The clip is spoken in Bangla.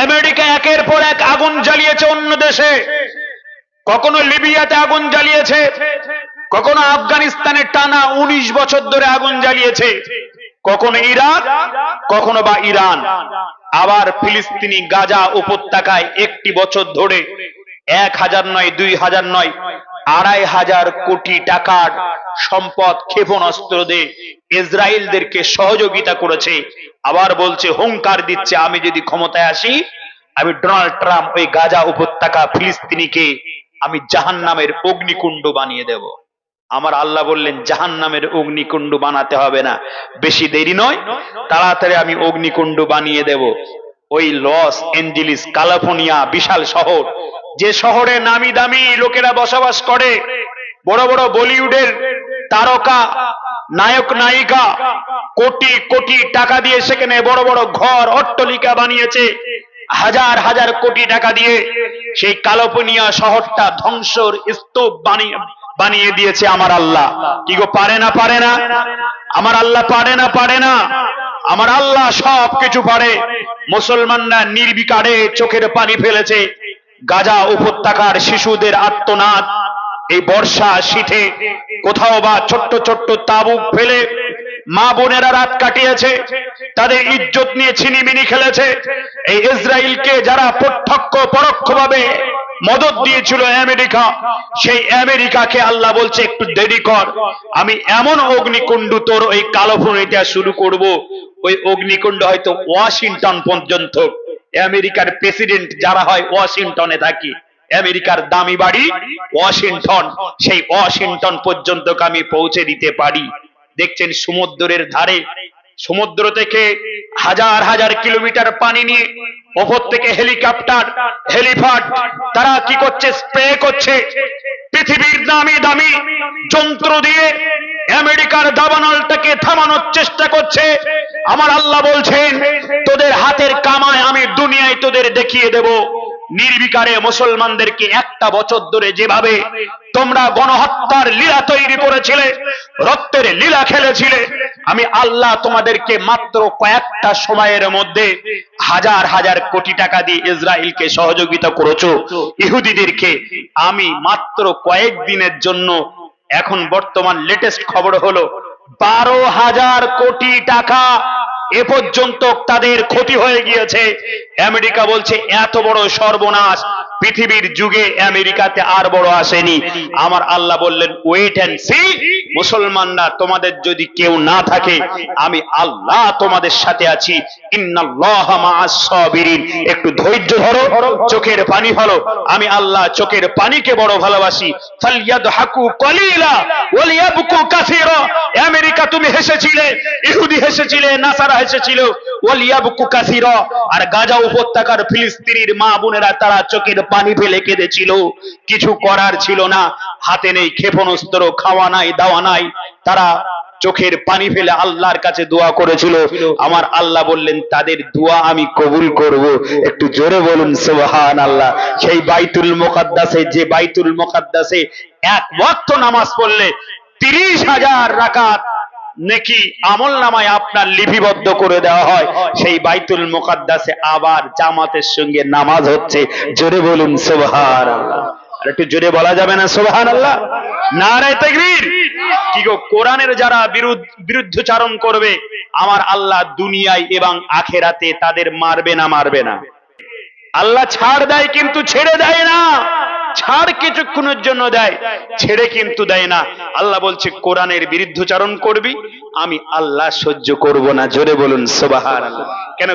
আমেরিকা একের পর এক আগুন জ্বালিয়েছে অন্য দেশে, কখনো লিবিয়াতে আগুন জ্বালিয়েছে, কখনো আফগানিস্তানে টানা 19 বছর ধরে আগুন জ্বালিয়েছে, কখনো ইরাক, কখনো বা ইরান, আবার ফিলিস্তিনি গাজা উপত্যকায় একটি বছর ধরে 1000 নয়, 2000 নয়, 2500 কোটি টাকার সম্পদ ক্ষেপণাস্ত্র দিয়ে ইসরায়েলদেরকে সহযোগিতা করেছে। আবার বলছে, হুঙ্কার দিচ্ছে, আমি যদি ক্ষমতায় আসি, আমি ডোনাল্ড ট্রাম্প ওই গাজা উপত্যকা ফিলিস্তিনিকে আমি জাহান্নামের অগ্নিকুণ্ড বানিয়ে দেব। আমার আল্লাহ বললেন, জাহান্নামের অগ্নিকুণ্ড বানাতে হবে না, বেশি দেরি নয়, তাড়াতাড়ি আমি অগ্নিকুণ্ড বানিয়ে দেব। ওই লস এঞ্জেলিস, ক্যালিফোর্নিয়া বিশাল শহর, যে শহরে নামি দামি লোকেরা বসবাস করে, বড় বড় বলিউডের তারকা নায়ক নায়িকা কোটি কোটি টাকা দিয়ে সেখানে বড় বড় ঘর অট্টালিকা বানিয়েছে, হাজার হাজার কোটি টাকা দিয়ে সেই ক্যালিফোর্নিয়া শহরটা ধ্বংসর স্তূপ বানিয়ে দিয়েছে আমার আল্লাহ। কি গো, পারে না পারে না? আমার আল্লাহ পারে না পারে না? আমার আল্লাহ সব কিছু পারে। মুসলমানরা নির্বিকারে চোখের পানি ফেলেছে। গাজা উপত্যকার শিশুদের আর্তনাদ, এই বর্ষা শীতে কোথাও বা ছোট্ট ছোট্ট তাঁবু ফেলে মা বোনেরা রাত কাটিয়েছে, তাদের ইজ্জত নিয়ে ছিনিমিনি খেলেছে। এই ইসরায়েলকে যারা প্রত্যক্ষ পরোক্ষভাবে মদদ দিয়েছিল আমেরিকা, সেই আমেরিকাকে আল্লাহ বলছে, একটু দেরি কর, আমি এমন অগ্নিকুণ্ড তোর ওই ক্যালিফোর্নিয়াতে শুরু করব, ওই অগ্নিকুণ্ড হয়তো ওয়াশিংটন পর্যন্ত। আমেরিকার প্রেসিডেন্ট যারা হয় ওয়াশিংটনে থাকি, আমেরিকার দামি বাড়ি ওয়াশিংটন, সেই ওয়াশিংটন পর্যন্ত আমি পৌঁছে দিতে পারি। দেখছেন সমুদ্রের ধারে, সমুদ্র থেকে হাজার হাজার কিলোমিটার পানি নিয়ে ওপর থেকে হেলিকপ্টার, হেলিপ্যাড, তারা কি করছে, স্প্রে করছে, পৃথিবীর দামি দামি যন্ত্র দিয়ে আমেরিকার দাবানলটাকে থামানোর চেষ্টা করছে। আমার আল্লাহ বলছেন, তোদের হাতের কামায় আমি দুনিয়ায় তোদের দেখিয়ে দেব। নির্বিকারে মুসলমানদেরকে একটা বছর ধরে যেভাবে তোমরা গণহত্যার লীলা তৈরি করেছিলে, রক্তের লীলা খেলেছিলে, আমি আল্লাহ তোমাদেরকে মাত্র কয়েকটা সময়ের মধ্যে হাজার হাজার কোটি টাকা দিয়ে ইসরায়েলকে সহযোগিতা করেছো, ইহুদিদেরকে আমি মাত্র কয়েকদিনের জন্য, এখন বর্তমান লেটেস্ট খবর হলো 12,000 কোটি টাকা এ পর্যন্ত তাদের ক্ষতি হয়ে গিয়েছে। আমেরিকা বলছে, এত বড় সর্বনাশ পৃথিবীর যুগে আমেরিকাতে আর বড় আসেনি। আমার আল্লাহ বললেন, ওয়েট এন্ড সি, মুসলমানরা তোমাদের যদি কেউ না থাকে, আমি আল্লাহ তোমাদের সাথে আছি। ইন্নাল্লাহা মাআস সাবিরিন, একটু ধৈর্য ধরো, চোখের পানি ফেলো, আমি আল্লাহ চোখের পানিকে বড় ভালোবাসি। ফালইয়াদহাকু কলিলা ওয়ালিয়াবকু কাসীরা, আমেরিকা তুমি হেসেছিলে, ইহুদি হেসেছিলে, নাসারা হেসেছিল, ওয়ালিয়াবকু কাসীরা, আর গাজা উপত্যকার ফিলিস্তিনির মা বোনেরা তারা চোখের পানি ফেলে কেঁদেছিল। কিছু করার ছিল না, হাতে নেই ক্ষেপণাস্ত্র, খাওয়া নাই, দাওয়া নাই, তারা চোখের পানি ফেলে আল্লাহর কাছে দোয়া করেছিল। আমার আল্লাহ বললেন, তাদের দোয়া আমি কবুল করব। একটু জোরে বলুন সুবহানাল্লাহ। সেই বাইতুল মুকাদ্দাসে, যে বাইতুল মুকাদ্দাসে এক ওয়াক্ত নামাজ পড়লে 30,000 রাকাত নেকি আমলনামায় আপনার লিপিবদ্ধ করে দেওয়া হয়। সেই বাইতুল মুকাদ্দাসে আবার জামাতের সঙ্গে নামাজ হচ্ছে। জোরে বলুন সুবহানাল্লাহ। আর একটু জোরে বলা যাবে না সুবহানাল্লাহ? নারায়ে তাকবীর। কি গো, কোরআনের যারা বিরুদ্ধচারণ করবে, আমার আল্লাহ দুনিয়ায় এবং আখেরাতে তাদের মারবে না? মারবে না? আল্লাহ ছাড় দেয় কিন্তু ছেড়ে দেয় না। ছাড় কিছুক্ষণের জন্য দেয়, ছেড়ে কিন্তু দেয় না। আল্লাহ বলছে, কোরআনের বিরুদ্ধচারণ করবি, আমি আল্লাহ সহ্য করব না। জোরে বলুন সুবহানাল্লাহ। কেন?